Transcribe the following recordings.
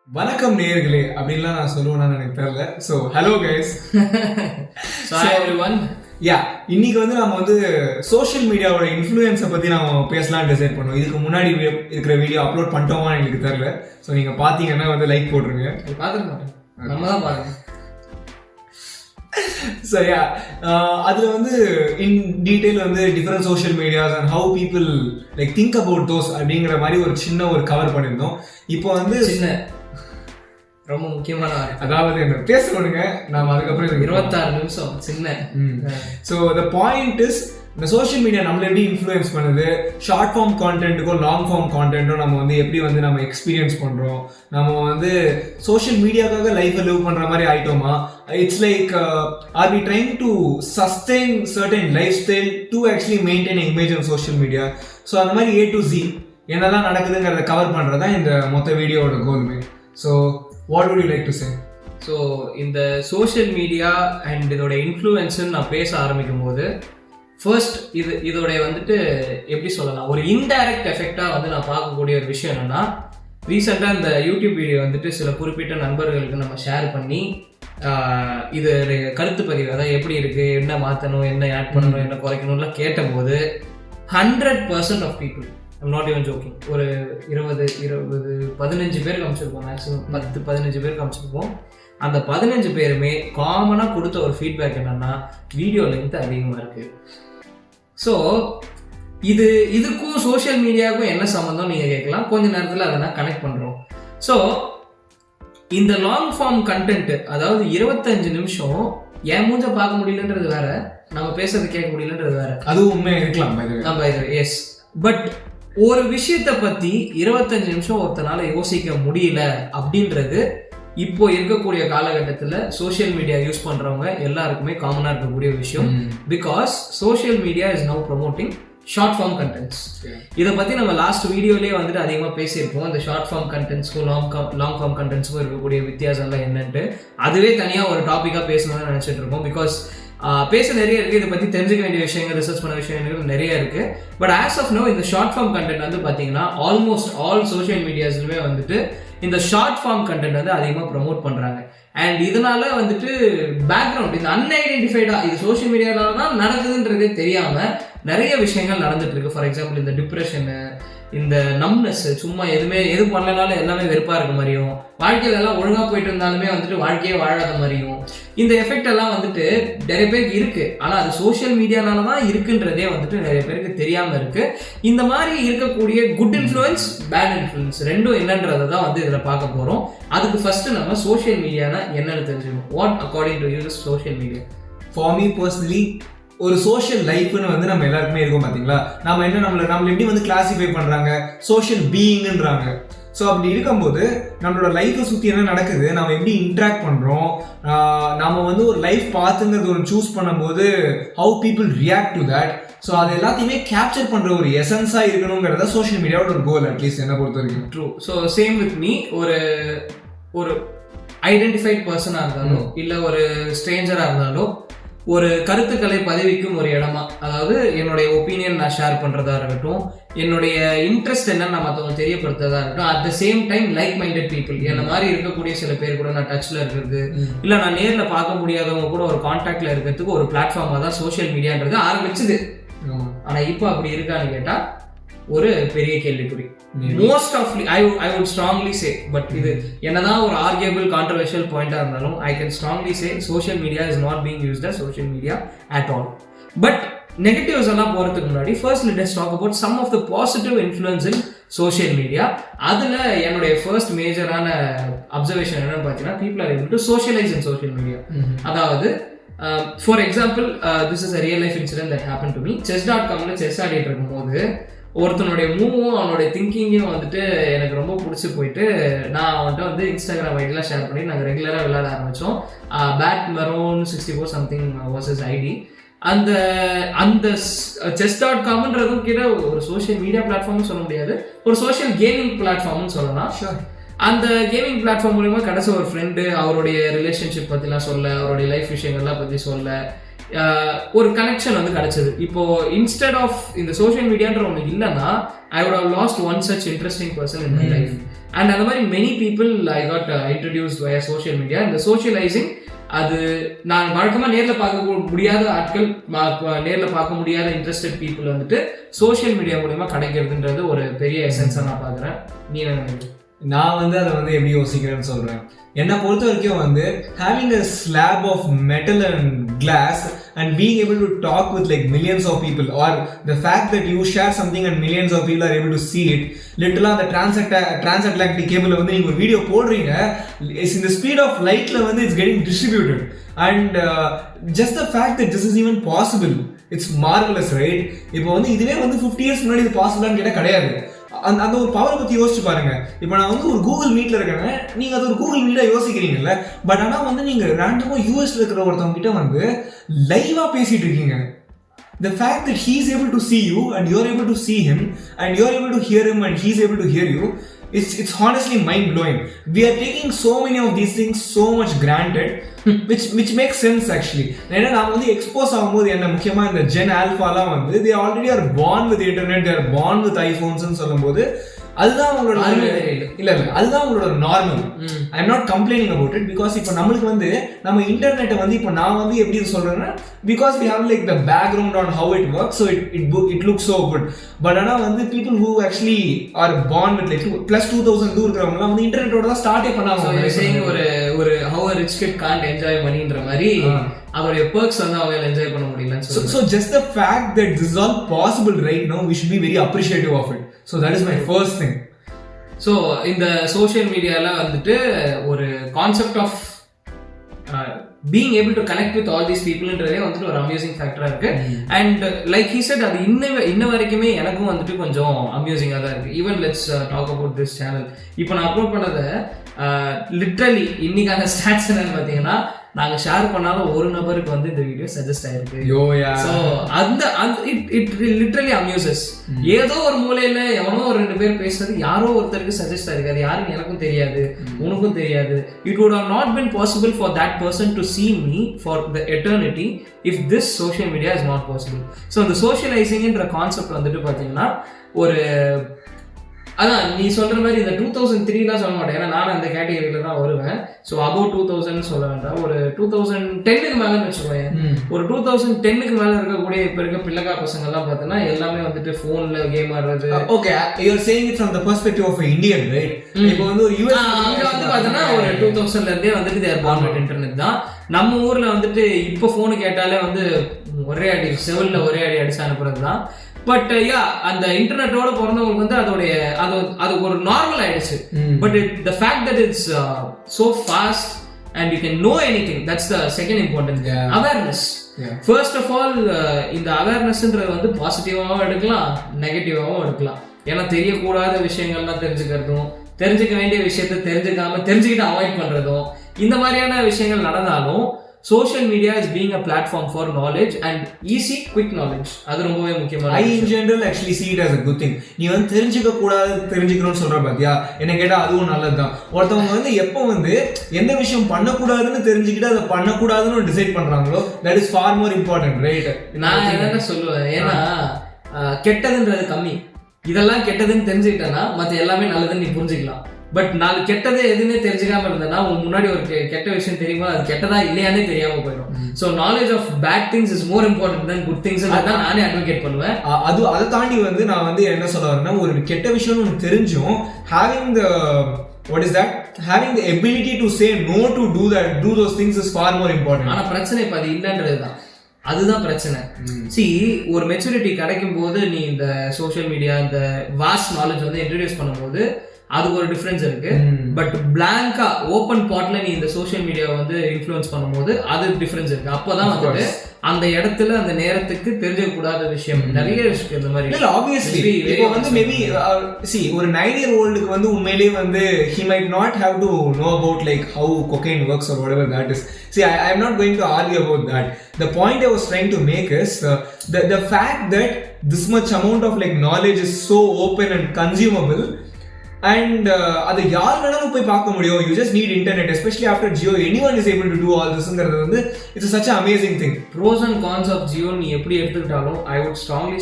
வணக்கம் நேயர்களே அப்படின்லாம் நான் சொல்லுவேன்னு எனக்கு தெரியல. So hello guys. யா, இன்னைக்கு வந்து நம்ம வந்து சோஷியல் மீடியாவோட இன்ஃப்ளூயன்ஸை பற்றி நம்ம பேசலாம்னு டிசைட் பண்ணோம். இதுக்கு முன்னாடி இருக்கிற வீடியோ அப்லோட் பண்ணிட்டோமான்னு எனக்கு தெரியல. ஸோ நீங்கள் பார்த்தீங்கன்னா வந்து லைக் போட்டுருங்க. பார்த்துக்க மாட்டேன், நம்ம தான் பாருங்க. சரியா, அதில் வந்து இன் டீட்டெயில் வந்து different social medias and how people like think about those அப்படிங்கிற மாதிரி ஒரு சின்ன ஒரு கவர் பண்ணியிருந்தோம். இப்போ வந்து சின்ன ரொம்ப முக்கியமான அதாவது என்ன பேச பண்ணுங்க, நாம அதுக்கப்புறம் 26 நிமிஷம் சின்ன. ஸோ த பாயிண்ட் இஸ், இந்த சோஷியல் மீடியா நம்மள எப்படி இன்ஃப்ளூயன்ஸ் பண்ணுது, ஷார்ட் ஃபார்ம் கான்டென்ட்டுக்கும் லாங் ஃபார்ம் கான்டென்ட்டும் நம்ம வந்து எப்படி வந்து நம்ம எக்ஸ்பீரியன்ஸ் பண்ணுறோம், நம்ம வந்து சோஷியல் மீடியாக்காக லைஃப்பை லிவ் பண்ணுற மாதிரி ஆயிட்டோமா, it's like are we trying to sustain certain lifestyle to actually maintain image on social media. So அந்த மாதிரி A to Z என்னெல்லாம் நடக்குதுங்கிறத கவர் பண்ணுறது தான் இந்த மொத்த வீடியோவோட கோலுமே. So what would you like to say? So இந்த சோஷியல் மீடியா அண்ட் இதோட இன்ஃப்ளூயன்ஸுன்னு நான் பேச ஆரம்பிக்கும் போது ஃபர்ஸ்ட் இதோட வந்துட்டு எப்படி சொல்லலாம், ஒரு இன்டைரக்ட் எஃபெக்டாக வந்து நான் பார்க்கக்கூடிய ஒரு விஷயம் என்னென்னா, ரீசெண்டாக இந்த யூடியூப் வீடியோ வந்துட்டு சில குறிப்பிட்ட நண்பர்களுக்கு நம்ம ஷேர் பண்ணி இது கருத்து பதிவு, அதாவது எப்படி இருக்குது, என்ன மாற்றணும், என்ன ஆட் பண்ணணும், என்ன குறைக்கணும்லாம் கேட்டபோது 100% of people, I'm not even joking, ஒரு 15 பேருக்கு அமைச்சிருப்போம், மேக்ஸிமம் 10-15 பேருக்கு அமைச்சிருப்போம். அந்த 15 பேருமே காமனாக கொடுத்த ஒரு ஃபீட்பேக் என்னன்னா, வீடியோ லென்த் அதிகமாக இருக்குது. ஸோ இதுக்கும் சோஷியல் மீடியாவுக்கும் என்ன சம்மந்தம் நீங்கள் கேட்கலாம். கொஞ்ச நேரத்தில் அதை நான் கனெக்ட் பண்ணுறோம். ஸோ இந்த லாங் ஃபார்ம் கண்டென்ட், அதாவது 25 நிமிஷம் என் மூஞ்ச பார்க்க முடியலன்றது வேற, நம்ம பேசுறது கேட்க முடியலன்றது வேற. அதுவும் உண்மையாக இருக்கலாம். எஸ், பட் ஒரு விஷயத்தை பற்றி 25 நிமிஷம் ஒருத்தனால யோசிக்க முடியல அப்படின்றது இப்போ இருக்கக்கூடிய காலகட்டத்தில் சோஷியல் மீடியா யூஸ் பண்ணுறவங்க எல்லாருக்குமே காமனாக இருக்கக்கூடிய விஷயம். Because social media is now promoting short form contents. இதை பற்றி நம்ம லாஸ்ட் வீடியோலேயே வந்துட்டு அதிகமாக பேசியிருப்போம். இந்த ஷார்ட் ஃபார்ம் கண்டென்ட்ஸ்க்கும் லாங் ஃபார்ம் கண்டென்ட்ஸ்க்கும் இருக்கக்கூடிய வித்தியாசம்லாம் என்னன்ட்டு அதுவே தனியாக ஒரு டாப்பிக்காக பேசணும்னு நினச்சிட்டு இருக்கோம். பிகாஸ் பேச நிறைய இருக்குது, இதை பற்றி தெரிஞ்சுக்க வேண்டிய விஷயங்கள், ரிசர்ச் பண்ண விஷயங்கள் நிறைய இருக்குது. பட் ஆஸ் ஆஃப் நோ இந்த ஷார்ட் ஃபார்ம் கண்டென்ட் வந்து பார்த்தீங்கன்னா ஆல்மோஸ்ட் ஆல் சோஷியல் மீடியாஸ்லுமே வந்துட்டு இந்த ஷார்ட் ஃபார்ம் கண்டென்ட் வந்து அதிகமாக ப்ரமோட் பண்ணுறாங்க. அண்ட் இதனால வந்துட்டு பேக்ரவுண்ட், இந்த அன்ஐடென்டிஃபைடாக இது சோஷியல் மீடியாவில் தான் நடக்குதுன்றதே தெரியாமல் நிறைய விஷயங்கள் நடந்துட்டு இருக்கு. ஃபார் எக்ஸாம்பிள் இந்த டிப்ரெஷனு, இந்த நம்னஸ், சும்மா எது பண்ணலனாலும் எல்லாமே வெறுப்பாக இருக்க மாதிரியும், வாழ்க்கையில எல்லாம் ஒழுங்காக போயிட்டு இருந்தாலுமே வந்துட்டு வாழ்க்கையே வாழாத மாதிரியும், இந்த எஃபெக்ட் எல்லாம் வந்துட்டு நிறைய பேருக்கு இருக்கு. ஆனால் அது சோஷியல் மீடியானால தான் இருக்குன்றதே வந்துட்டு நிறைய பேருக்கு தெரியாமல் இருக்கு. இந்த மாதிரி இருக்கக்கூடிய குட் இன்ஃப்ளூயன்ஸ், பேட் இன்ஃப்ளூயன்ஸ் ரெண்டும் என்னன்றதை தான் வந்து இதில் பார்க்க போகிறோம். அதுக்கு ஃபர்ஸ்ட் நம்ம சோஷியல் மீடியானா என்னன்னு தெரிஞ்சுக்கணும். What according to you is social media? For me personally, ஒரு சோஷியல் லைஃப்னு வந்து நம்ம எல்லாருக்குமே இருக்கும் பார்த்தீங்களா. நம்ம என்ன நம்மளை எப்படி வந்து கிளாசிஃபை பண்ணுறாங்க, சோஷியல் பீயிங்ன்றாங்க. ஸோ அப்படி இருக்கும்போது நம்மளோட லைஃப்பை சுற்றி என்ன நடக்குது, நம்ம எப்படி இன்ட்ராக்ட் பண்ணுறோம், நம்ம வந்து ஒரு லைஃப் பார்த்துங்கிறது ஒரு சூஸ் பண்ணும்போது how people react to that. So அது எல்லாத்தையுமே கேப்சர் பண்ணுற ஒரு எசன்ஸாக இருக்கணுங்கிறத சோஷியல் மீடியாவோட ஒரு கோல், அட்லீஸ்ட் என்ன பொறுத்த வரைக்கும். True. So same with me, ஒரு ஐடென்டிஃபைட் பர்சனாக இருந்தாலும் இல்லை ஒரு ஸ்ட்ரேஞ்சராக இருந்தாலும் ஒரு கருத்துக்களை பதிவிக்கும் ஒரு இடமா, அதாவது என்னுடைய ஒப்பீனியன் நான் ஷேர் பண்ணுறதா இருக்கட்டும், என்னுடைய இன்ட்ரெஸ்ட் என்னன்னு நான் மற்றவங்க தெரியப்படுத்துறதா இருக்கட்டும், at the same time like minded people, என்ன மாதிரி இருக்கக்கூடிய சில பேர் கூட நான் டச்சில் இருக்கிறது, இல்லை நான் நேரில் பார்க்க முடியாதவங்க கூட ஒரு கான்டாக்டில் இருக்கிறதுக்கு ஒரு பிளாட்ஃபார்மாக தான் சோஷியல் மீடியான்றது ஆரம்பிச்சுது. ஆனால் இப்போ அப்படி இருக்கான்னு கேட்டால் ஒரு பெரிய கேள்விக்குறி. Most of I would strongly say, but இது என்னதான் ஒரு ஆர்கியபிள் கான்ட்ரவர்ஷியல் பாயிண்டா இருந்தாலும் I can strongly say social media is not being used as social media at all. But negatives எல்லாம் போறதுக்கு முன்னாடி first let us talk about some of the positive influence in social media. அதுல என்னுடைய first மேஜரான observation என்னன்னு பார்த்தீங்கன்னா, people are able to socialise in social media. அதாவது for example, this is a real life incident that happen to me. chess.comல chess ஆடிட்டு இருக்கும்போது ஒருத்தனுடைய மூவும் அவனுடைய திங்கிங்கும் வந்துட்டு எனக்கு ரொம்ப பிடிச்சி போயிட்டு, நான் அவன்கிட்ட வந்து இன்ஸ்டாகிராம் ஐடியெலாம் ஷேர் பண்ணி நாங்கள் ரெகுலராக விளையாட ஆரம்பித்தோம். Bad maroon 64 something was is ID. அந்த chess.comன்றதும் கிட்ட ஒரு சோஷியல் மீடியா பிளாட்ஃபார்ம்னு சொல்ல முடியாது, ஒரு சோஷியல் கேமிங் பிளாட்ஃபார்ம்னு சொல்லலாம். அந்த கேமிங் பிளாட்ஃபார்ம் மூலமா கடைசி ஒரு ஃப்ரெண்டு அவருடைய ரிலேஷன்ஷிப் பற்றிலாம் சொல்ல, அவருடைய லைஃப் விஷயங்கள்லாம் பற்றி சொல்ல, ஒரு கனெக்ஷன் வந்து கிடைச்சது. இப்போ இன்ஸ்டெட் ஆஃப் இந்த சோஷியல் மீடியான்ற ஒன்று இல்லைன்னா I would have lost one such interesting person in my life. And அந்த மாதிரி many people I got introduced via social media. இந்த சோஷியலைசிங் அது நான் வழக்கமாக நேரில் பார்க்க முடியாத ஆட்கள், நேரில் பார்க்க முடியாத இன்ட்ரெஸ்டட் பீப்புள் வந்துட்டு சோஷியல் மீடியா மூலமா கிடைக்கிறதுன்றது ஒரு பெரிய எசன்ஸாக நான் பார்க்குறேன். நீ என்ன நினைக்கிறீங்க? நான் வந்து அதை வந்து எப்படி யோசிக்கிறேன்னு சொல்கிறேன். என்னை பொறுத்த வரைக்கும் வந்து having a slab of metal and glass and being able to talk with like millions of people, or the fact that you share something and millions of people are able to see it, literally அந்த transatlantic cable வந்து நீங்க ஒரு video போடுறீங்க, is in the speed of lightல வந்து it's getting distributed, and just the fact that this is even possible, it's marvelous, right? இப்போ வந்து இதுவே வந்து 50 years முன்னாடி இது பாசிபிளான்னு கேட்டால் கிடையாது. அந்த ஒரு பவரை பற்றி யோசிச்சு பாருங்க. இப்போ நான் வந்து ஒரு கூகுள் மீட்ல இருக்கேங்க, நீங்கள் அது ஒரு கூகுள் மீட்டாக யோசிக்கிறீங்கல்ல, பட் ஆனால் வந்து நீங்கள் ரேண்டமாக யூஎஸ்ல இருக்கிற ஒருத்தவங்க கிட்ட வந்து லைவாக பேசிட்டு இருக்கீங்க. The fact that he is able to see you and you are able to see him and you are able to hear him and he is able to hear you, it's honestly mind blowing. We are taking so many of these things so much granted, which makes sense actually. ஏன்னா நான் வந்து expose ஆகும்போது என்ன முக்கியமாக இந்த gen ஆல்ஃபாலாம் வந்து they already are born with internet, they are born with iPhones ன்னு சொல்லும்போது அதுதான் அவங்களோட இல்ல அதுதான் அவங்களோட normal. I am not complaining about it, because இப்போ நம்மளுக்கு வந்து நம்ம இன்டர்நெட்டை வந்து இப்போ நான் வந்து எப்படி சொல்றேன்னா, because we have like the background on how it works, so it looks so good. But ஆனால் வந்து people who actually are born with like +2002 இருக்கிறவங்கலாம் வந்து இன்டர்நெட்டோட தான் ஸ்டார்ட்டே பண்ணாங்க. ஒரு how a rich kid can't enjoy moneyன்ற மாதிரி அவருடைய perks வந்து அவங்களால என்ஜாய் பண்ண முடியலன்னு சொல்றாங்க. So just the fact that this is all possible right now, we should be very appreciative of it. So that is my first thing. So இந்த social மீடியால வந்துட்டு ஒரு concept of being able to connect with all these people ன்றதே வந்துட்டு ஒரு amusing ஃபேக்டரா இருக்கு. And like he said அது இன்ன வரைக்குமே எனக்கும் வந்துட்டு கொஞ்சம் அம்யூசிங்கா தான் இருக்கு. Even let's talk about this channel. இப்போ நான் அப்லோட் பண்ணதை லிட்ரலி இன்னைக்கான ஸ்டாட்ஸ் என்னன்னு பார்த்தீங்கன்னா, நாங்கள் ஷேர் பண்ணாலும் ஒரு நபருக்கு வந்து இந்த வீடியோ சஜஸ்ட் ஆயிருக்கு. ஸோ அந்த இட் லிட்ரலி அம்யூசஸ். ஏதோ ஒரு மூலையில எவனோ ஒரு 2 பேர் பேசுறது யாரோ ஒருத்தருக்கு சஜஸ்ட் ஆயிருக்கு. அது யாருன்னு எனக்கும் தெரியாது, உனக்கும் தெரியாது. It would have not been possible for that person to see me for the eternity if this social media is not possible. So the socializing என்ற கான்செப்ட் வந்துட்டு பார்த்தீங்கன்னா ஒரு அதான் நீ சொல்ற மாதிரி இந்த 2003 சொல்ல மாட்டேன், ஏன்னா நானும் அந்த கேட்டகரியில தான் வருவேன். ஸோ அபவுட் 2000 சொல்ல வேண்டாம், ஒரு 2010க்கு மேலேன்னு வச்சுக்கோங்க. ஒரு 2010க்கு மேலே இருக்கக்கூடிய இப்போ இருக்க பிள்ளைக்கா பசங்க எல்லாம் பார்த்தீங்கன்னா எல்லாமே வந்துட்டு ஃபோன்ல கேம் ஆடுறது. Okay, you are saying it from the perspective of Indian, right? இப்போ வந்து ஒரு யுஎஸ் அங்க வந்து பார்த்தீங்கன்னா ஒரு 2000ல இருந்தே வந்துட்டு தேர் பார்ன் வித் இன்டர்நெட் தான். நம்ம ஊர்ல வந்துட்டு இப்போ ஃபோனு கேட்டாலே வந்து ஒரே அடி செவல்ல ஒரே அடி அடிச்சு அனுப்புறது தான். பட் யா அந்த இன்டர்நெட்டோட பிறந்தவங்களுக்கு வந்து அது ஒரு நார்மல் ஆயிடுச்சு. But the fact that it's so fast and you can know anything, that's the second important thing. Awareness. First of all, இந்த அவேர்னஸ்ன்றது வந்து பாசிட்டிவாகவும் எடுக்கலாம், நெகட்டிவாகவும் எடுக்கலாம். ஏன்னா தெரியக்கூடாத விஷயங்கள்லாம் தெரிஞ்சுக்கிறதும், தெரிஞ்சுக்க வேண்டிய விஷயத்தை தெரிஞ்சுக்கிட்டு அவாய்ட் பண்றதும், இந்த மாதிரியான விஷயங்கள் நடந்தாலும் social media is being a platform for knowledge and easy quick knowledge. அது ரொம்பவே முக்கியமான. I in general actually see it as a good thing. நீ வந்து தெரிஞ்சுக்க கூடாது தெரிஞ்சுக்கணும்னு சொல்ற பாத்தியா, என்ன கேட்டா அதுவும் நல்லதுதான். ஒருத்தவங்க வந்து எப்போ வந்து எந்த விஷயம் பண்ணக்கூடாதுன்னு தெரிஞ்சுக்கிட்டு அதை பண்ணக்கூடாதுன்னு டிசைட் பண்றாங்களோ, that is far more important, right? நான் என்ன சொல்லுவேன், ஏன்னா கெட்டதுன்றது கம்மி, இதெல்லாம் கெட்டதுன்னு தெரிஞ்சுக்கிட்டேன்னா மற்ற எல்லாமே நல்லதுன்னு நீ புரிஞ்சுக்கலாம். பட் நாலு கெட்டது எதுவுமே தெரிஞ்சுக்காம இருந்தேன்னா உன் முன்னாடி ஒரு கெட்ட விஷயம் தெரியுமா, அது கெட்டதா இல்லையானே தெரியாம போயிடும். So knowledge of bad things is more important than good things தான் நானே அட்வொகேட் பண்ணுவேன். அதை தாண்டி வந்து நான் வந்து என்ன சொல்ல வரேன்னா, ஒரு கெட்ட விஷயம் உனக்கு தெரிஞ்சும் having the ability to say no to do those things is far more important. ஆனா பிரச்சனை இப்ப அது இல்லைன்றது தான், அதுதான் பிரச்சனை. சி ஒரு மெச்சூரிட்டி கிடைக்கும் போது நீ இந்த சோஷியல் மீடியா இந்த வாஸ்ட் நாலேஜ் வந்து இன்ட்ரடியூஸ் பண்ணும்போது அதுக்கு ஒரு டிஃபரன்ஸ் இருக்கு. பட் பிளாங்கா ஓப்பன் பாட்ல நீ இந்த சோஷியல் மீடியாவை வந்து இன்ஃப்ளூயன்ஸ் பண்ணும்போது அது டிஃபரன்ஸ் இருக்கு. அப்பதான் வந்துட்டு அந்த இடத்துல அந்த நேரத்துக்கு தெரிஞ்சக்கூடாத விஷயம் நிறைய இருக்கு. இந்த மாதிரி இல்ல ஆப்வியஸ்லி இப்போ வந்து மேபி ஒரு 9-year-oldக்கு வந்து உண்மையிலேயே வந்து he might not have to know about like how cocaine works or whatever that is. I am not going to argue about that. The point I was trying to make is the fact that this much amount of like knowledge is so open and consumable, and அது யார் வேணாலும் போய் பார்க்க முடியும். You just need internet, especially after Jio. Anyone is able to do all this ங்கிறது வந்து it's such an amazing thing. Pros and cons of Jio நீ எப்படி எடுத்துக்கிட்டாலும் I would strongly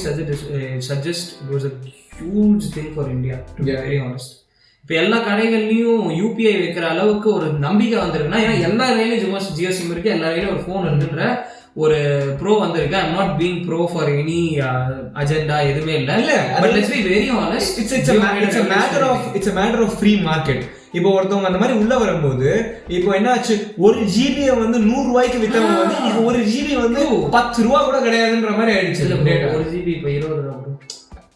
suggest it was a huge thing for India, to be very honest. இப்போ எல்லா கடைகள்லையும் UPI வைக்கிற அளவுக்கு ஒரு நம்பிக்கை வந்திருக்குன்னா, ஏன்னா எல்லா கையிலும் ஜியோ சிம் இருக்கு, எல்லா கையிலும் ஒரு ஃபோன் இருக்குன்ற ஒரு ப்ரோ வந்திருக்கு. I am not being pro for any agenda, எதுவுமே இல்ல. But let's be very honest, it's a matter of free market. இப்போ ஒருத்தவங்க அந்த மாதிரி உள்ள வரும்போது இப்போ என்ன ஆச்சு, ஒரு ஜிபியை வந்து 100 ரூபாய்க்கு வித்தவங்க வந்து இன்னைக்கு ஒரு ஜிபி வந்து 10 ரூபா கூட கிடையாதுன்ற மாதிரி ஆயிடுச்சு. ஒரு ஜிபி இப்போ 20 ரூபா.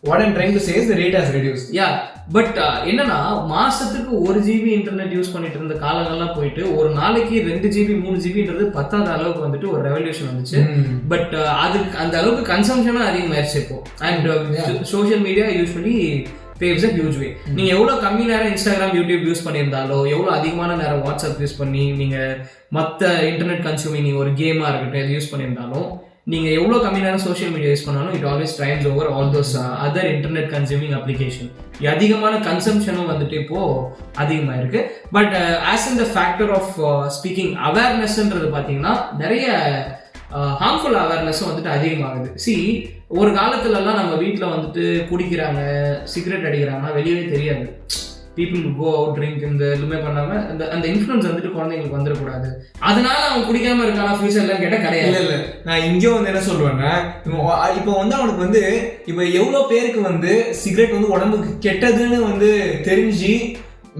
What I'm trying to say is the rate has reduced. Yeah, but என்னன்னா மாசத்துக்கு 1 ஜிபி இன்டர்நெட் யூஸ் பண்ணிட்டு இருந்த காலங்கள்லாம் போயிட்டு ஒரு நாளைக்கு 2 ஜிபி 3 ஜிபின்றது பத்தாத அளவுக்கு வந்துட்டு ஒரு ரெவல்யூஷன் வந்துச்சு. பட் அதுக்கு அந்த அளவுக்கு கன்சம்ஷனும் அதிகமாயிருச்சு இப்போ. And social media usually paves a huge way. நீங்க எவ்வளவு கம்மி நேரம் இன்ஸ்டாகிராம் யூடியூப் யூஸ் பண்ணியிருந்தாலோ, எவ்வளவு அதிகமான நேரம் வாட்ஸ்அப் யூஸ் பண்ணி நீங்க மற்ற இன்டர்நெட் கன்சூமிங், நீங்க ஒரு கேமா இருக்கட்டும் எது யூஸ் பண்ணியிருந்தாலும், நீங்க எவ்வளவு கம்மி நேரம் சோஷியல் மீடியா யூஸ் பண்ணாலும் it always trims over all those other internet consuming application. அதிகமான கன்சம்ஷனும் வந்துட்டு இப்போ அதிகமாக இருக்கு. But as in the factor of speaking அவேர்னஸ்ன்றது பார்த்தீங்கன்னா நிறைய ஹார்ம்ஃபுல் அவேர்னஸும் வந்துட்டு அதிகமாகுது. ஒரு காலத்துலலாம் நம்ம வீட்டில் வந்துட்டு குடிக்கிறாங்க, சிகரெட் அடிக்கிறாங்கன்னா வெளியவே தெரியாது. பீப்புள் கோ அவுட் ட்ரிங்க் இந்த எதுவுமே பண்ணாமல் அந்த இன்ஃப்ளூயன்ஸ் வந்துட்டு குழந்தைங்களுக்கு வந்துடக்கூடாது, அதனால அவன் குடிக்காம இருக்கானா ஃபியூச்சர்லாம் கேட்டால் கிடையாது. இல்லை நான் இங்கேயும் வந்து என்ன சொல்லுவேன்னா, இப்போ வந்து அவனுக்கு வந்து இப்போ எவ்வளோ பேருக்கு வந்து சிகரெட் வந்து உடம்புக்கு கெட்டதுன்னு வந்து தெரிஞ்சு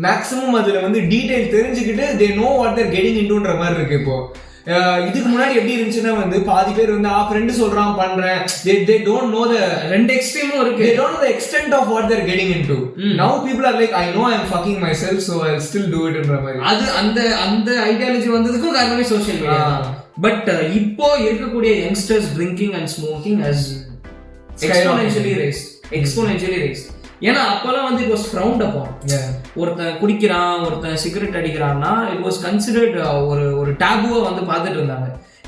மேக்ஸிமம் அதில் வந்து டீட்டெயில் தெரிஞ்சுக்கிட்டு they know what they're getting இன்டுன்ற மாதிரி இருக்கு. இப்போ இதுக்கு முன்னாடி எப்படி இருந்துச்சுன்னா வந்து பாதி பேர் வந்து ஃப்ரெண்டு சொல்றான் பண்றேன், they don't know the ரெண்டு எக்ஸ்ட்ரீமும் இருக்கு, they don't know the extent of what they're getting into. Now people are like, I know I'm fucking myself so I'll still do it ன்ற மாதிரி. அது அந்த ஐடியாலஜி வந்ததுக்கும் காரணமே சோஷியல் மீடியா. பட் இப்போ இருக்கக்கூடிய youngsters drinking and smoking has exponentially raised. ஏன்னா அப்பெல்லாம் வந்து இட் வாஸ் ஃப்ரவுண்ட் அப்பான். ஒருத்தன் குடிக்கிறான், ஒருத்தன் சிகரெட் அடிக்கிறான்னா இட் வாஸ் கன்சிடர்ட் ஒரு டேபுவா வந்து பார்த்துட்டு இருந்தாங்க.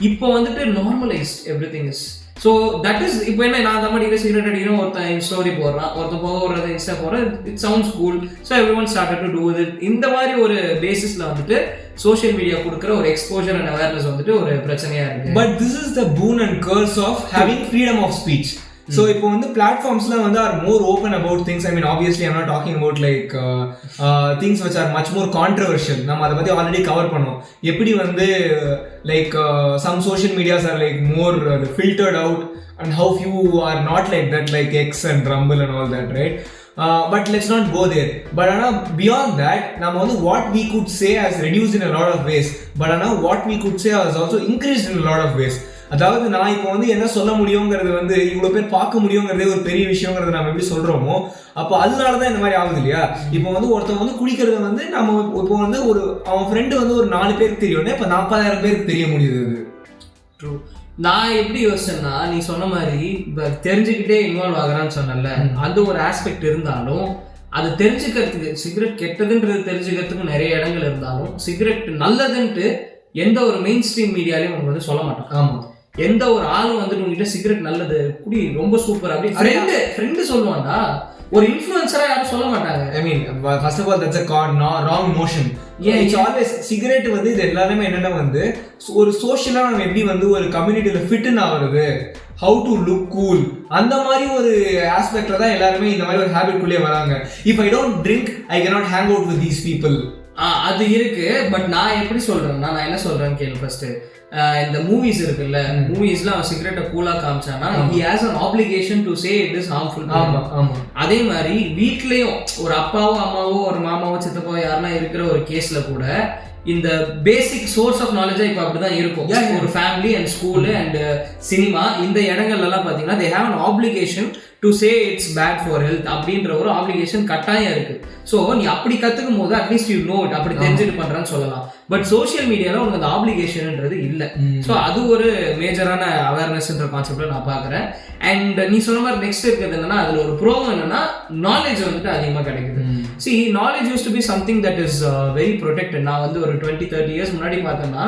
இப்போ வந்துட்டு normalise everything is. So that is இப்போ என்ன, நான் அந்த மாதிரி சிகரெட் அடிக்கிறோம், ஒருத்தன் ஸ்டோரி போடுறான், ஒருத்தன் போடுறது இன்ஸ்டா போடுறேன், it sounds cool, so every one started to do it. இந்த மாதிரி ஒரு பேசிஸ்ல வந்துட்டு சோஷியல் மீடியா கொடுக்குற ஒரு எக்ஸ்போஜர் அண்ட் அவேர்னஸ் வந்துட்டு ஒரு பிரச்சனையா இருக்கு. But this is the boon and curse of having freedom of speech. So இப்போ வந்து பிளாட்ஃபார்ம்ஸ்லாம் வந்து are more open about things. I mean obviously I'm not talking about like things which are much more controversial. நம்ம அதை பற்றி already cover பண்ணோம். எப்படி வந்து like some social medias are like more filtered out and how few are not like that, like X and Rumble and all that, right? But let's not go there. But beyond that, நம்ம வந்து what we could say has reduced in a lot of ways. But what we could say has also increased in a lot of ways. அதாவது நான் இப்போ வந்து என்ன சொல்ல முடியுங்கிறது வந்து இவ்வளோ பேர் பார்க்க முடியுங்கிறதே ஒரு பெரிய விஷயங்கிறத நம்ம எப்படி சொல்கிறோமோ, அப்போ அதனால தான் இந்த மாதிரி ஆகுது இல்லையா? இப்போ வந்து ஒருத்தன் வந்து குடிக்கிறத வந்து நம்ம இப்போ வந்து அவன் ஃப்ரெண்டு வந்து ஒரு 4 பேருக்கு தெரியும்னா இப்போ 40,000 பேருக்கு தெரிய முடியுது. ட்ரூ. நான் எப்படி யோசிச்சேன்னா, நீ சொன்ன மாதிரி இப்போ தெரிஞ்சுக்கிட்டே இன்வால்வ் ஆகுறான்னு சொன்னல, அது ஒரு ஆஸ்பெக்ட் இருந்தாலும் அது தெரிஞ்சுக்கிறதுக்கு, சிகரெட் கெட்டதுன்றது தெரிஞ்சுக்கிறதுக்கு நிறைய இடங்கள் இருந்தாலும் சிகரெட் நல்லதுன்ட்டு எந்த ஒரு மெயின் ஸ்ட்ரீம் மீடியாலையும் அவங்க வந்து சொல்ல மாட்டாங்க. ஆமாம், எந்த ஒரு ஆளும் வந்துட்டு உங்ககிட்ட சிகரெட் நல்லது குடி ரொம்ப சூப்பர் அப்படி ஃப்ரெண்டு சொல்லுவாண்டா, ஒரு இன்ஃப்ளூயன்சரா யாரும் சொல்ல மாட்டாங்க. I mean first of all that's a wrong motion. It's always cigarette வந்து இது எல்லாருமே என்னென்ன வந்து ஒரு சோஷியலா நம்ம எப்படி வந்து ஒரு கம்யூனிட்டியில ஃபிட்னு ஆகுறது, ஹவு டு லுக் கூல், அந்த மாதிரி ஒரு ஆஸ்பெக்ட்ல தான் எல்லாருமே இந்த மாதிரி ஒரு ஹேபிட் குள்ளே வராங்க. If I don't drink I cannot hang out with these people. அது இருக்கு. பட் நான் எப்படி சொல்றேன்னா, நான் என்ன சொல்றேன்னு கேளு ஃபர்ஸ்ட். இந்த மூவிஸ் இருக்குல்ல, மூவிஸ்ல அவன் சிகரெட்டை கூலா காமிச்சானா he has an obligation to say it is harmful. அதே மாதிரி வீட்லயும் ஒரு அப்பாவோ அம்மாவோ ஒரு மாமாவோ சித்தப்பாவோ யாருன்னா இருக்கிற ஒரு கேஸ்ல கூட இந்த பேசிக் சோர்ஸ் ஆஃப் நாலேஜா இப்ப அப்படிதான் இருக்கும். ஒரு family and school and cinema இந்த இடங்கள்ல எல்லாம் பாத்தீங்கன்னா they have an obligation to say it's bad for health அப்படின்ற ஒரு ஆப்ளிகேஷன் கட்டாயம் இருக்கு. ஸோ நீ அப்படி கத்துக்கும் போது அட்லீஸ்ட் யூ நோ இட், அப்படி தெரிஞ்சுட்டு பண்றான்னு சொல்லலாம். பட் சோஷியல் மீடியால உனக்கு அந்த ஆப்ளிகேஷன்ன்றது இல்லை. ஸோ அது ஒரு மேஜரான அவேர்னஸ்ன்ற கான்செப்ட்ல நான் பாக்குறேன். அண்ட் நீ சொன்ன மாதிரி நெக்ஸ்ட் இருக்கிறது என்னன்னா, அதுல ஒரு ப்ரோ என்னன்னா நாலேஜ் வந்துட்டு அதிகமா கிடைக்குது. See, knowledge used to be something that is very protected. நான் வந்து ஒரு 20-30 years முன்னாடி பார்த்தேன்னா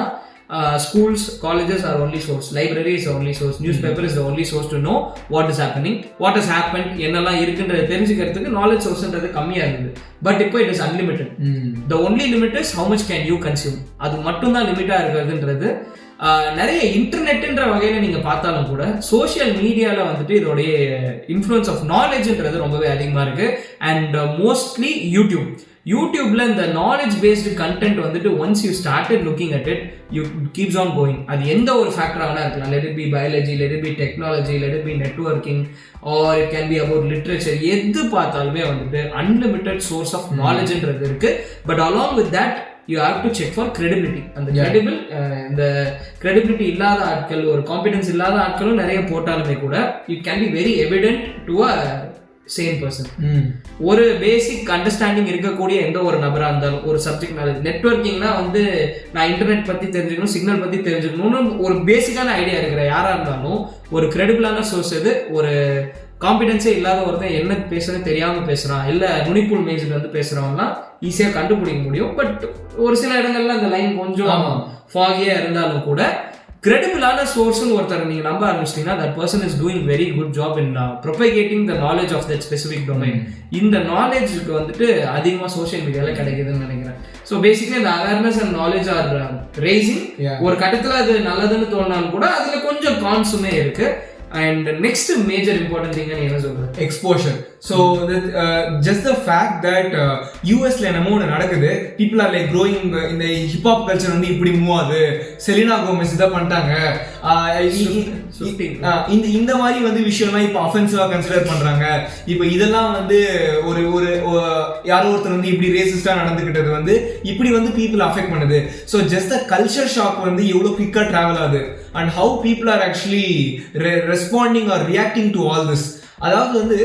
schools, colleges are only source, library is the only source, newspaper is the only source to know what is happening, what has happened, என்னெல்லாம் இருக்குன்றதை தெரிஞ்சுக்கிறதுக்கு knowledge sourceன்றது கம்மியாக இருந்தது. பட் இப்போ it is unlimited. The only limit is how much can you consume. அது மட்டும்தான் லிமிட்டாக இருக்கிறதுன்றது. நிறைய இன்டர்நெட்ன்ற வகையில் நீங்கள் பார்த்தாலும் கூட சோஷியல் மீடியாவில் வந்துட்டு இதோடைய இன்ஃப்ளூயன்ஸ் ஆஃப் நாலேஜ்ன்றது ரொம்பவே அதிகமாக இருக்குது. அண்ட் மோஸ்ட்லி யூடியூப் யூடியூப்ல இந்த நாலேஜ் பேஸ்டு கண்டென்ட் வந்துட்டு once you started looking at it you keeps on going. அது எந்த ஒரு ஃபேக்டராக இருக்கலாம். Let it be biology, let it be technology, let it be networking, R it can be about literature. எது பார்த்தாலுமே வந்துட்டு unlimited source of நாலேஜ்ன்றது இருக்கு. But along with that you have to check for credibility. அந்த credible இந்த credibility இல்லாத ஆட்கள், ஒரு competence இல்லாத ஆட்களும் நிறைய போட்டாலுமே கூட it can be very evident to a sane person. ஒரு பேசிக் அண்டர்ஸ்டாண்டிங் இருக்கக்கூடிய எந்த ஒரு நபரா இருந்தாலும், ஒரு சப்ஜெக்ட் நாலேஜ், நெட்வொர்க்கிங்னா வந்து நான் இன்டர்நெட் பத்தி தெரிஞ்சுக்கணும், சிக்னல் பத்தி தெரிஞ்சுக்கணும்னு ஒரு பேசிக்கான ஐடியா இருக்கிற யாரா இருந்தாலும் ஒரு கிரெடிபிளான சோர்ஸ் எது, ஒரு காம்பிடன்ஸே இல்லாத ஒருத்தன் என்ன பேசுறது தெரியாம பேசுறான், இல்ல நுனிப்புள் மேஜில் வந்து பேசுறவங்கன்னா ஈஸியா கண்டுபிடிக்க முடியும். பட் ஒரு சில இடங்கள்ல அந்த லைன் கொஞ்சம் ஃபாகியா இருந்தாலும் கூட கிரெடிபிளான சோர்ஸ்னு ஒருத்தர் நீங்க நம்ப ஆரம்பிச்சிட்டீங்கன்னா that person is doing very good job in propagating the knowledge of that specific domain. இந்த நாலேஜுக்கு வந்துட்டு அதிகமா சோஷியல் மீடியால கிடைக்குதுன்னு நினைக்கிறேன். ஸோ பேசிக்கலி இந்த awareness and knowledge are raising. ஒரு கட்டத்துல அது நல்லதுன்னு தோணினாலும் கூட அதுல கொஞ்சம் கான்ஸுமே இருக்கு. And next major important thing என்ன சொல்றது, exposure. So just the fact that US ல என்னமோ நடக்குது, people are like growing இந்த hip hop culture வந்து இப்படி மூவ் ஆகுது, செலினா கோமெஸ் இதை பண்ணிட்டாங்க, இந்த மாதிரி வந்து விஷயம்லாம் இப்போ அஃபென்சிவா கன்சிடர் பண்றாங்க. இப்போ இதெல்லாம் வந்து ஒரு ஒரு யாரோ ஒருத்தர் வந்து இப்படி ரேசிஸ்டா நடந்துக்கிட்டது வந்து இப்படி வந்து people அஃபெக்ட் பண்ணுது. So just the culture shock வந்து எவ்வளோ குவிக்கா டிராவல் ஆகுது and how people are actually responding or reacting to all this. அதாவது வந்து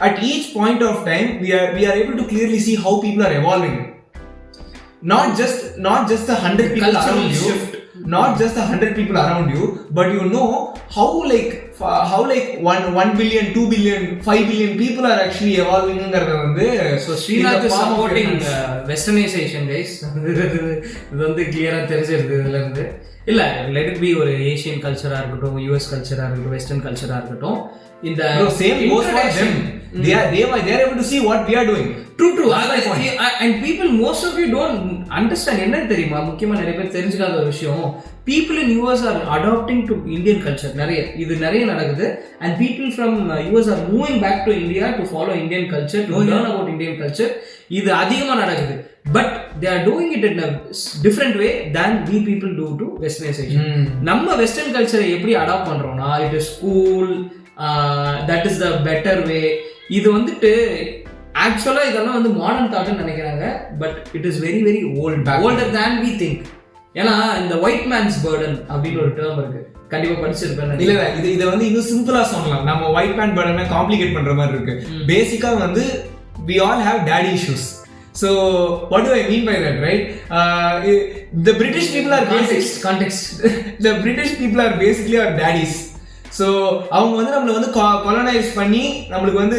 at each point of time we are able to clearly see how people are evolving. Not just the 100 people around you, not just the 100 people around you, but you know how like 1 billion, 2 billion, 5 billion people are actually evolving ங்கறத வந்து. so Srinath is supporting westernization guys. இது வந்து கிளியரா தெரிஞ்சிருது இதுல இருந்து. இல்ல let it be ஒரு Asian கல்ச்சரா இருக்கட்டும், US கல்ச்சரா இருக்கட்டும், வெஸ்டர்ன் கல்ச்சரா இருக்கட்டும், இந்த same goes for them. they are able to see what we are doing. True. And people, most of you don't understand. என்ன தெரியுமா, முக்கியமா நிறைய பேர் தெரிஞ்சுக்காத ஒரு விஷயம், people in US are adopting to Indian culture. நிறைய நடக்குது. And people from US are moving back to India to follow Indian culture, to learn about Indian culture. இது அதிகமா நடக்குது. But they are doing it in a different way than we people do to westernization. நம்ம western culture எப்படி adapt பண்றோம்னா, it is cool, that is the better way. இது வந்துட்டு ஆக்சுவலா இதெல்லாம் வந்து மாடர்ன் தாட்னு நினைக்கிறாங்க. But it is very very older than we think. ஏன்னா இந்த ஒயிட் மேன்ஸ் பர்டன் அப்படின்னு ஒரு டேர்ம் இருக்கு, கண்டிப்பா படிச்சிருப்பேன். இல்ல இதை வந்து இன்னும் சிம்பிளா சொல்லலாம். நம்ம ஒயிட் மேன் பர்டனை காம்ப்ளிகேட் பண்ற மாதிரி இருக்கு. பேசிக்கா வந்து we all have daddy issues. So what do I mean by that, right? The British people are context. The British people are basically our daddies. So அவங்க வந்து நம்மளை வந்து கொலனைஸ் பண்ணி நம்மளுக்கு வந்து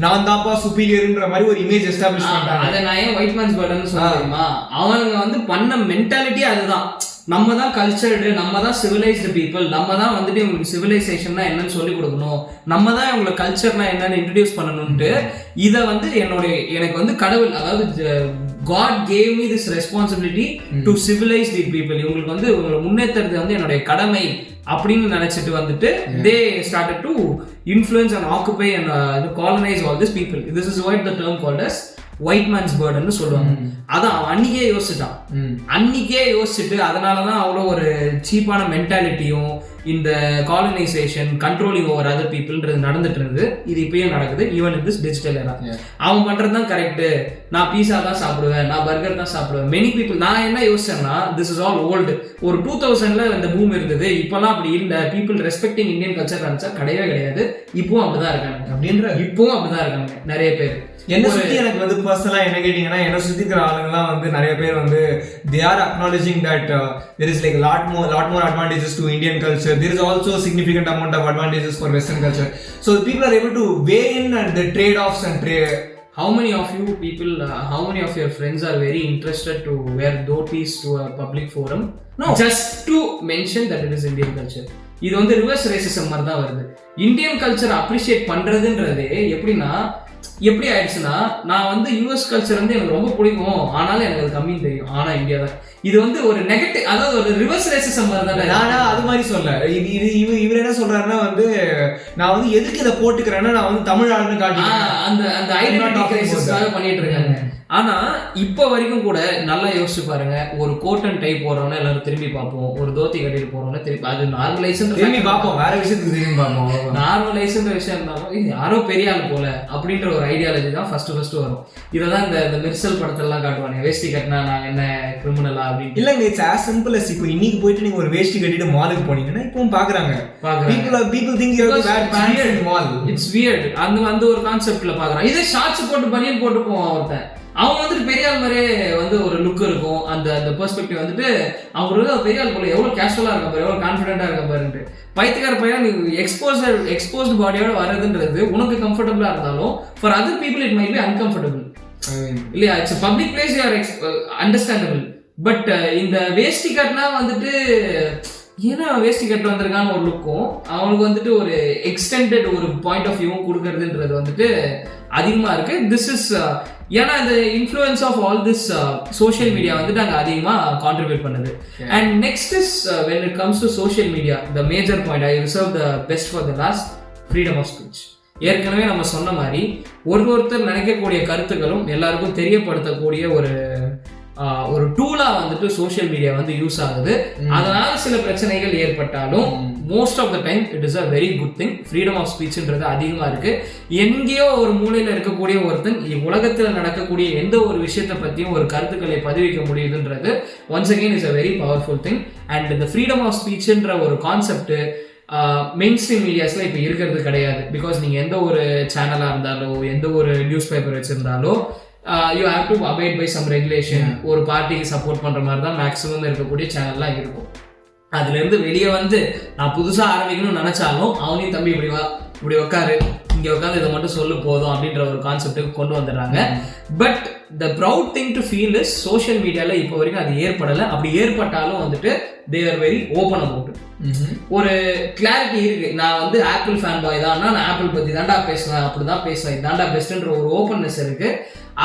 நான் தான்ப்பா சுப்பீரியர்ன்ற மாதிரி ஒரு இமேஜ் எஸ்டாப்ளிஷ் பண்றாங்க. அதை நான் ஏன் ஒயிட் மேன்ஸ் பர்டன் சொல்றேன்னா, அவங்க வந்து பண்ண மென்டாலிட்டி அதுதான். நம்ம தான் கல்ச்சர்டு, நம்ம தான் சிவிலைஸ்டு பீப்புள், நம்ம தான் வந்துட்டு இவங்களுக்கு சிவிலைசேஷன்னா என்னன்னு சொல்லி கொடுக்கணும், நம்ம தான் இவங்களை கல்ச்சர்னா என்னன்னு இன்ட்ரடியூஸ் பண்ணணும்ட்டு இதை வந்து எனக்கு வந்து கடவுள், அதாவது God gave me this responsibility to civilize these people. இவங்களுக்கு வந்து இவங்களை முன்னேற்றது வந்து என்னுடைய கடமை அப்படின்னு நினைச்சிட்டு வந்துட்டு they started to influence and occupy and colonize all these people. This is what the term called as white man's burden சொல்லுவாங்க. அதான் அன்னைக்கே யோசிச்சுட்டு அதனாலதான் அவ்வளோ ஒரு சீப்பான மென்டாலிட்டியும் இந்த காலனைசேஷன், கண்ட்ரோலிங் ஓவர் அதர் பீப்புள்ன்றது நடந்துட்டு இருந்தது. இது இப்பயும் நடக்குது, ஈவன் இன் திஸ் டிஜிட்டல் எரா. அவன் பண்றது தான் கரெக்டு, நான் பீஸா தான் சாப்பிடுவேன், நான் பர்கர் தான் சாப்பிடுவேன். மெனி பீப்புள், நான் என்ன யோசிச்சேன்னா, திஸ் இஸ் ஆல் ஓல்டு. ஒரு 2000ல இந்த பூம் இருந்தது, இப்பெல்லாம் அப்படி இல்லை. பீப்புள் ரெஸ்பெக்டிங் இந்தியன் கல்ச்சர் நினைச்சா கிடையவே கிடையாது. இப்பவும் அப்படிதான் இருக்காங்க நிறைய பேர். என்ன சுத்தி எனக்கு வந்து பர்சனலா என்ன கேட்டீங்கன்னா, என்ன சுத்தி இருக்கிற ஆளுங்கெல்லாம் வந்து நிறைய பேர் வந்து they are acknowledging that there is like a lot more advantages to Indian culture. There is also a significant amount of advantages for Western culture. So people are able to weigh in and the trade-offs and How many of you people, how many of your friends are very interested to wear dhotis to a public forum? No. Just to mention that it is Indian culture. இது வந்து reverse racism மாதிரி தான் வருது. Indian culture appreciate பண்றதுன்றது எப்படி ஆயிடுச்சுன்னா, நான் வந்து யூஎஸ் கல்ச்சர் வந்து எனக்கு ரொம்ப பிடிக்கும், ஆனாலும் எனக்கு அது கம்மின்னு தெரியும், ஆனா இந்தியா தான். இது வந்து ஒரு நெகட்டிவ், அதாவது ஒரு ரிவர்ஸ் ரேசிசம் மாதிரி தானே. நானா அது மாதிரி சொல்ல, இவர் என்ன சொல்றாருன்னா வந்து, நான் வந்து எதுக்கு இதை போட்டுக்கிறேன்னா நான் வந்து தமிழ் ஆளுன்னு காட்டி அந்த ஐடென்டிட்டி கிரைசிஸ்க்காக பண்ணிட்டு இருக்காங்க. ஆனா இப்ப வரைக்கும் கூட நல்லா யோசிச்சு பாருங்க, ஒரு கோட் அண்ட் டை போடுறவன எல்லாரும் திரும்பி பார்ப்போம், ஒரு தோத்தி கட்டிட்டு போறவன திரும்பி, அது நார்மலைஸ் திரும்பி பார்ப்போம், வேற விஷயத்துக்கு திரும்பி பார்ப்போம். நார்மலைஸ் விஷயம் இருந்தாலும் யாரோ பெரிய ஆள் போல அப்படின்ற ஒரு ஐடியாலஜி தான் ஃபர்ஸ்ட் வரும். இததான் இந்த மெர்சல் படத்தெல்லாம் காட்டுவாங்க, வேஷ்டி கட்டினா நான் என்ன கிரிமினலா அப்படின்னு. இல்லங்க, இட்ஸ் as simple as இப்போ இன்னைக்கு போயிட்டு நீங்க ஒரு வேஷ்டி கட்டிட்டு மாலுக்கு போனீங்கன்னா இப்பவும் பாக்குறாங்க. people think you have to wear pants in mall. It's weird. அந்த ஒரு கான்செப்ட்ல பாக்குறான். இதே ஷார்ட்ஸ் போட்டு பனியன் போட்டு போவான் ஒருத்தன், அவங்க வந்துட்டு பெரிய ஆள் மாதிரியே வந்து ஒரு லுக் இருக்கும். அந்த பெர்ஸ்பெக்டிவ் வந்துட்டு அவங்க வந்து பெரிய ஆள் போல எவ்வளவு கேஷுவலா இருக்க பாரு, எவ்வளவு கான்ஃபிடென்ட்டா இருக்க பாருன்ட்டு. பைத்தியக்கார பையன் எக்ஸ்போஸ்டு பாடியோட வர்றதுன்றது உனக்கு கம்ஃபர்டபுளா இருந்தாலும் for other people it might be uncomfortable இல்லையா? It's public place, you are understandable. But இந்த வேஷ்டி கட்னா வந்துட்டு ஏன்னா வேஷ்டி கட்டு வந்திருக்கான்னு ஒரு லுக்கும், அவனுக்கு வந்துட்டு ஒரு எக்ஸ்டெண்டட் ஒரு பாயிண்ட் ஆஃப் வியூவும் கொடுக்கறதுன்றது வந்துட்டு அதிகமா இருக்கு. திஸ் இஸ் ஏன்னா இந்த influence of all this social media வந்துட்டு அங்கே அதிகமாக கான்ட்ரிபியூட் பண்ணுது. And next is when it comes to social media, the major point I reserve the best for the last, freedom of speech. ஏற்கனவே நம்ம சொன்ன மாதிரி ஒருத்தர் நினைக்கக்கூடிய கருத்துக்களும் எல்லாருக்கும் தெரியப்படுத்தக்கூடிய ஒரு டூலா வந்துட்டு சோஷியல் மீடியா வந்து யூஸ் ஆகுது. அதனால சில பிரச்சனைகள் ஏற்பட்டாலும் most of the time it is a very good thing. Freedom of ஸ்பீச்ன்றது அதிகமா இருக்கு. எங்கேயோ ஒரு மூலையில இருக்கக்கூடிய ஒருத்தன் உலகத்துல நடக்கக்கூடிய எந்த ஒரு விஷயத்தை பத்தியும் ஒரு கருத்துக்களை பதிவிக்க முடியுதுன்றது once again is a very powerful thing. And இந்த ஃப்ரீடம் ஆஃப் ஸ்பீச்ன்ற ஒரு கான்செப்ட் மெயின் ஸ்ட்ரீம் மீடியாஸ்ல இப்போ இருக்கிறது கிடையாது. பிகாஸ் நீங்க எந்த ஒரு சேனலா இருந்தாலோ எந்த ஒரு நியூஸ் பேப்பர் வச்சிருந்தாலோ you have to abide by some regulation. ஒரு பார்ட்டிக்கு சப்போர்ட் பண்ற மாதிரி தான் மேக்ஸிமம் இருக்கக்கூடிய சேனல்லாம் இருக்கும். அதுல இருந்து வெளியே வந்து நான் புதுசா ஆரம்பிக்கணும்னு நினைச்சாலும் அவனையும் தம்பி இப்படி உட்காரு, இங்க உட்காந்து இதை மட்டும் சொல்லு போதும் அப்படின்ற ஒரு கான்செப்டுக்கு கொண்டு வந்துடுறாங்க. But the proud thing to feel is social மீடியால இப்போ வரைக்கும் அது ஏற்படலை. அப்படி ஏற்பட்டாலும் வந்துட்டு they are very open about it. ஒரு கிளாரிட்டி இருக்கு. நான் வந்து ஆப்பிள் ஃபேன் பாய் தான், நான் ஆப்பிள் பத்தி தாண்டா பேசுவேன், அப்படிதான் பேசுவேன், இதாண்டா பெஸ்ட்ன்ற ஒரு ஓப்பன்னஸ் இருக்கு.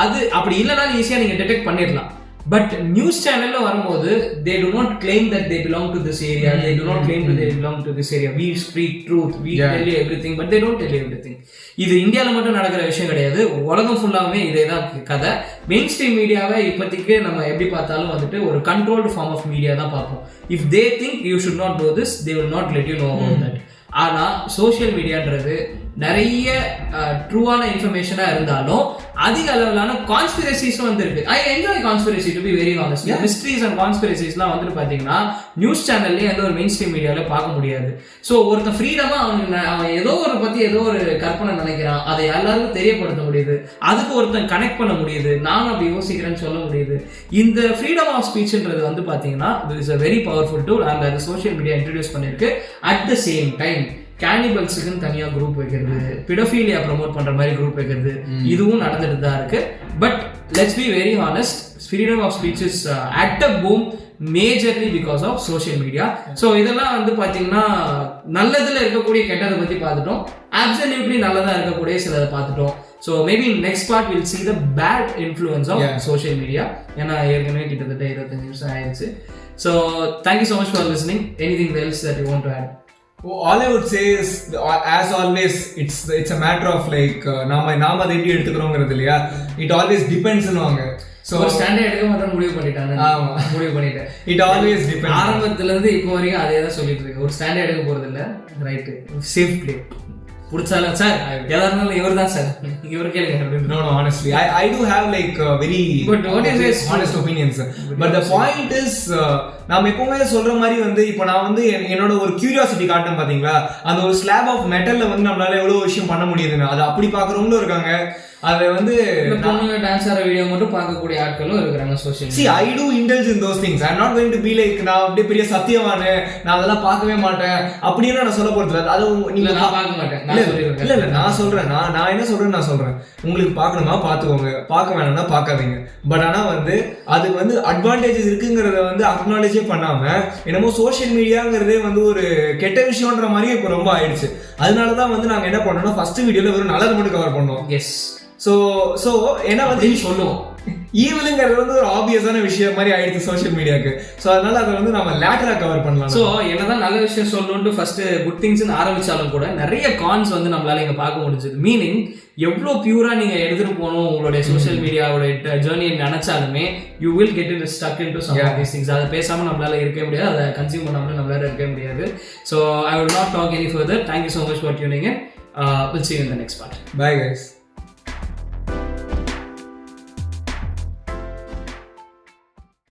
அது அப்படி இல்லைனாலும் ஈஸியா நீங்க டிடெக்ட் பண்ணிடலாம். பட் நியூஸ் சேனல்ல வரும்போது they do not claim that they belong to this area, they do not claim that they belong to this area, we speak truth, we tell you everything, but they don't tell you everything. இது இந்தியாவில் மட்டும் நடக்கிற விஷயம் கிடையாது, உலகம் ஃபுல்லாவே இதே தான் கதை. மெயின் ஸ்ட்ரீம் மீடியாவை இப்போதைக்கு நம்ம எப்படி பார்த்தாலும் வந்துட்டு ஒரு கண்ட்ரோல்டு ஃபார்ம் ஆஃப் மீடியா தான் பார்ப்போம். If they think you should not do this, they will not let you know about that. ஆனால் சோஷியல் மீடியான்றது நிறைய ட்ரூவான இன்ஃபர்மேஷனா இருந்தாலும் அதிக அளவிலான கான்ஸ்பிரசிஸும் வந்து இருக்கு. I enjoy conspiracy to be very honest. Mysteries and கான்ஸ்பிரசிஸ்லாம் வந்துட்டு பாத்தீங்கன்னா நியூஸ் சேனல்லே எந்த ஒரு மெயின் ஸ்ட்ரீம் மீடியால பார்க்க முடியாது. ஸோ ஒருத்தன் ஃப்ரீடமா அவன் ஏதோ ஒரு பத்தி ஏதோ ஒரு கற்பனை நினைக்கிறான், அதை எல்லாருக்கும் தெரியப்படுத்த முடியுது, அதுக்கு ஒருத்தன் கனெக்ட் பண்ண முடியுது, நானும் அப்படி யோசிக்கிறேன்னு சொல்ல முடியுது. இந்த ஃப்ரீடம் ஆஃப் ஸ்பீச்ன்றது வந்து பாத்தீங்கன்னா it is a very powerful tool. And அது சோஷியல் மீடியா இன்ட்ரடியூஸ் பண்ணிருக்கு. அட் த சேம் டைம் கேனிபல்ஸுக்குன்னு தனியா குரூப் வைக்கிறது, பிடோஃபீலியா ப்ரமோட் பண்ற மாதிரி குரூப் வைக்கிறது, இதுவும் நடந்துட்டு தான் இருக்கு. But let's be very honest, freedom of speech is at a boom majorly because of social media. So இதெல்லாம் வந்து பாத்தீங்கன்னா நல்லதுல இருக்கக்கூடிய கெட்டதை பத்தி பார்த்துட்டோம், அப்சல்யூட்லி நல்லதா இருக்கக்கூடிய சிலதை பார்த்துட்டோம். So maybe next part we'll see the bad influence of social media. ஏன்னா ஏற்கனவே கிட்டத்தட்ட 25 நிமிஷம் ஆயிடுச்சு. So thank you so much for listening. Anything else that you want to add? All I would say is, as always, it's a matter of like நாம அதை எப்படி எடுத்துக்கிறோங்கிறது இல்லையா, it always depends னுவாங்க. ஸோ ஸ்டாண்டர்ட் எடுக்க மாட்டேன் முடிவு பண்ணிட்டேன். It always depend. ஆரம்பத்துல இருந்து இப்போ வரைக்கும் அதே தான் சொல்லிட்டு இருக்கு, ஒரு ஸ்டாண்டர்ட் எடுக்க போறது இல்லை. ரைட்டு, சேஃப் பிளே புடிச்சாலும் சார் எதா இருந்தாலும் இவர் தான் சார், இவர் கேளுங்க. No, honestly I do have like very honest opinions, but the point is நாம எப்பவுமே சொல்ற மாதிரி வந்து இப்போ நான் வந்து என்னோட ஒரு கியூரியாசிட்டி காட்டும் பாத்தீங்களா, அந்த ஒரு ஸ்லாப் ஆஃப் மெட்டல்ல வந்து நம்மளால எவ்வளவு விஷயம் பண்ண முடியுதுன்னு அதை அப்படி பாக்குறவங்களும் இருக்காங்க. அதை வந்து டான்ஸ் ஆற வீடியோ மட்டும் பார்க்கக்கூடிய ஆட்களும் இருக்காங்க social. See, I do indulge in those things. I'm not going to be like நான் அப்படியே பெரிய சத்தியவானு, நான் அதெல்லாம் பார்க்கவே மாட்டேன் அப்படின்னு நான் சொல்ல போறது. அது நீங்க நான் பார்க்க மாட்டேன். இல்ல நான் சொல்றேன், நான் என்ன சொல்றேன்னு நான் சொல்றேன். உங்களுக்கு பார்க்கணுமா பார்த்துக்கோங்க, பார்க்க வேணும்னா பார்க்காதீங்க. பட் ஆனா வந்து அதுக்கு வந்து அட்வான்டேஜஸ் இருக்குங்கிறத வந்து அக்னாலேஜே பண்ணாம என்னமோ சோஷியல் மீடியாங்கிறதே வந்து ஒரு கெட்ட விஷயம்ன்ற மாதிரியே இப்போ ரொம்ப ஆயிடுச்சு. அதனாலதான் வந்து நாங்க என்ன பண்ணோம்னா ஃபர்ஸ்ட் வீடியோல வெறும் நல்லது மட்டும் கவர் பண்ணோம். எஸ். ஸோ ஏன்னா வந்து சொல்லுவோம் ஈவிலுங்கிறது வந்து ஒரு ஆப்வியஸான விஷயம் மாதிரி ஆயிடுச்சு சோஷியல் மீடியாவுக்கு. ஸோ அதனால அதை வந்து நம்ம லேட்டரா கவர் பண்ணலாம். ஸோ என்னதான் நல்ல விஷயம் சொல்லணும்னு ஃபர்ஸ்ட் குட் திங்ஸ்னு ஆரம்பிச்சாலும் கூட நிறைய கான்ஸ் வந்து நம்மளால இங்க பார்க்க முடிஞ்சது. மீனிங் எவ்வளோ பியூரா நீங்க எடுத்துட்டு போகணும் உங்களுடைய சோஷியல் மீடியாவோட ஜேர்னியை நினைச்சாலுமே you will get it stuck into some of these things. அதை பேசாம நம்மளால இருக்கவே முடியாது, அதை கன்சியூம் பண்ணாமலும் நம்மளால இருக்கவே முடியாது. So I will not talk any further. Thank you so much for tuning in. We'll see you in the next part. Bye guys.